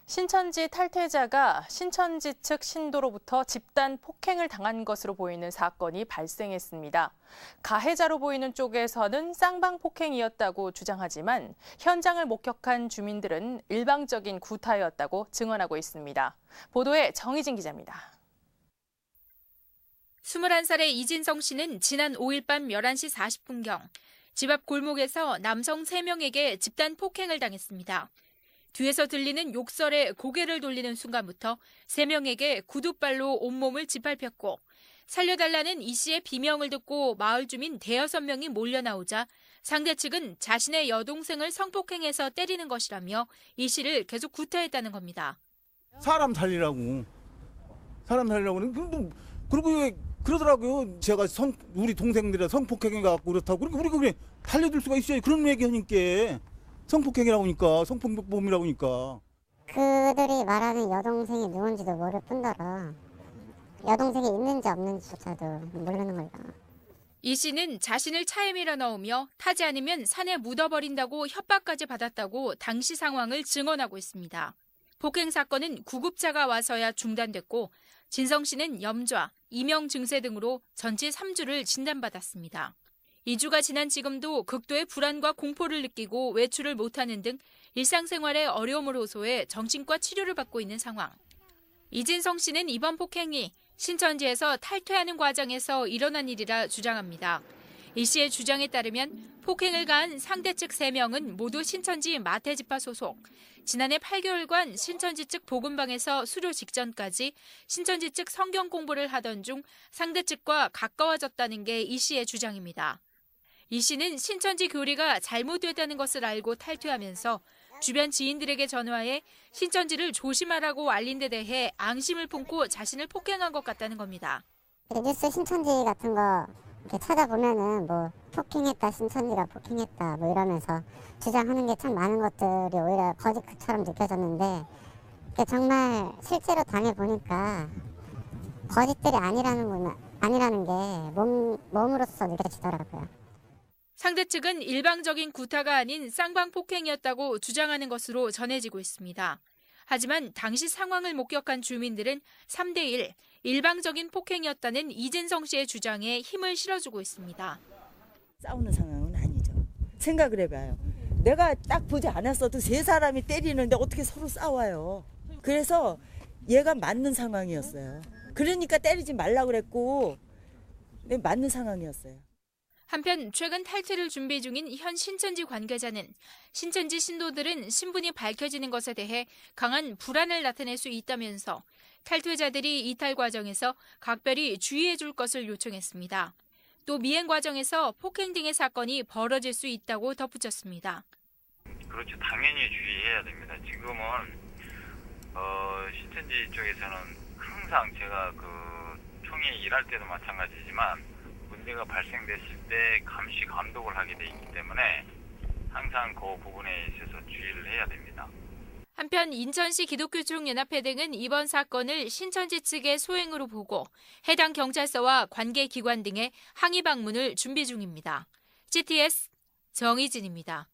신천지 탈퇴자가 신천지 측 신도로부터 집단 폭행을 당한 것으로 보이는 사건이 발생했습니다. 가해자로 보이는 쪽에서는 쌍방폭행이었다고 주장하지만 현장을 목격한 주민들은 일방적인 구타였다고 증언하고 있습니다. 보도에 정희진 기자입니다. 21살의 이진성 씨는 지난 5일 밤 11시 40분경 집 앞 골목에서 남성 3명에게 집단 폭행을 당했습니다. 뒤에서 들리는 욕설에 고개를 돌리는 순간부터 3명에게 구두발로 온몸을 짓밟혔고 살려달라는 이 씨의 비명을 듣고 마을 주민 대여섯 명이 몰려나오자 상대 측은 자신의 여동생을 성폭행해서 때리는 것이라며 이 씨를 계속 구타했다는 겁니다. 사람 살리라고. 그리고 왜 그러더라고요. 제가 우리 동생들이 성폭행해갖고 그렇다고. 그러니까 우리가 그래 살려줄 수가 있어요. 그런 얘기하니까. 성폭행이라고 하니까, 성폭행범이라고 하니까. 그들이 말하는 여동생이 누군지도 모를 뿐더러 여동생이 있는지 없는지조차도 모르는 거죠. 이 씨는 자신을 차에 밀어 넣으며 타지 않으면 산에 묻어버린다고 협박까지 받았다고 당시 상황을 증언하고 있습니다. 폭행 사건은 구급차가 와서야 중단됐고 진성 씨는 염좌, 이명 증세 등으로 전치 3주를 진단받았습니다. 2주가 지난 지금도 극도의 불안과 공포를 느끼고 외출을 못하는 등 일상생활에 어려움을 호소해 정신과 치료를 받고 있는 상황. 이진성 씨는 이번 폭행이 신천지에서 탈퇴하는 과정에서 일어난 일이라 주장합니다. 이 씨의 주장에 따르면 폭행을 가한 상대 측 3명은 모두 신천지 마태지파 소속. 지난해 8개월간 신천지 측 복음방에서 수료 직전까지 신천지 측 성경 공부를 하던 중 상대 측과 가까워졌다는 게 이 씨의 주장입니다. 이 씨는 신천지 교리가 잘못됐다는 것을 알고 탈퇴하면서 주변 지인들에게 전화해 신천지를 조심하라고 알린 데 대해 앙심을 품고 자신을 폭행한 것 같다는 겁니다. 뉴스 신천지 같은 거 이렇게 찾아보면은 뭐 폭행했다, 신천지가 폭행했다 뭐 이러면서 주장하는 게 참 많은 것들이 오히려 거짓처럼 느껴졌는데 정말 실제로 당해보니까 거짓들이 아니라는 게 몸으로서 느껴지더라고요. 상대 측은 일방적인 구타가 아닌 쌍방폭행이었다고 주장하는 것으로 전해지고 있습니다. 하지만 당시 상황을 목격한 주민들은 3대1, 일방적인 폭행이었다는 이진성 씨의 주장에 힘을 실어주고 있습니다. 싸우는 상황은 아니죠. 생각을 해봐요. 내가 딱 보지 않았어도 3사람이 때리는데 어떻게 서로 싸워요. 그래서 얘가 맞는 상황이었어요. 그러니까 때리지 말라고 그랬고 맞는 상황이었어요. 한편 최근 탈퇴를 준비 중인 현 신천지 관계자는 신천지 신도들은 신분이 밝혀지는 것에 대해 강한 불안을 나타낼 수 있다면서 탈퇴자들이 이탈 과정에서 각별히 주의해 줄 것을 요청했습니다. 또 미행 과정에서 폭행 등의 사건이 벌어질 수 있다고 덧붙였습니다. 그렇죠. 당연히 주의해야 됩니다. 지금은 신천지 쪽에서는 항상 제가 총회 일할 때도 마찬가지지만 문제가 발생됐을 때 감시 감독을 하게 돼 있기 때문에 항상 그 부분에 있어서 주의를 해야 됩니다. 한편 인천시 기독교총연합회 등은 이번 사건을 신천지 측의 소행으로 보고 해당 경찰서와 관계기관 등의 항의 방문을 준비 중입니다. GTS 정희진입니다.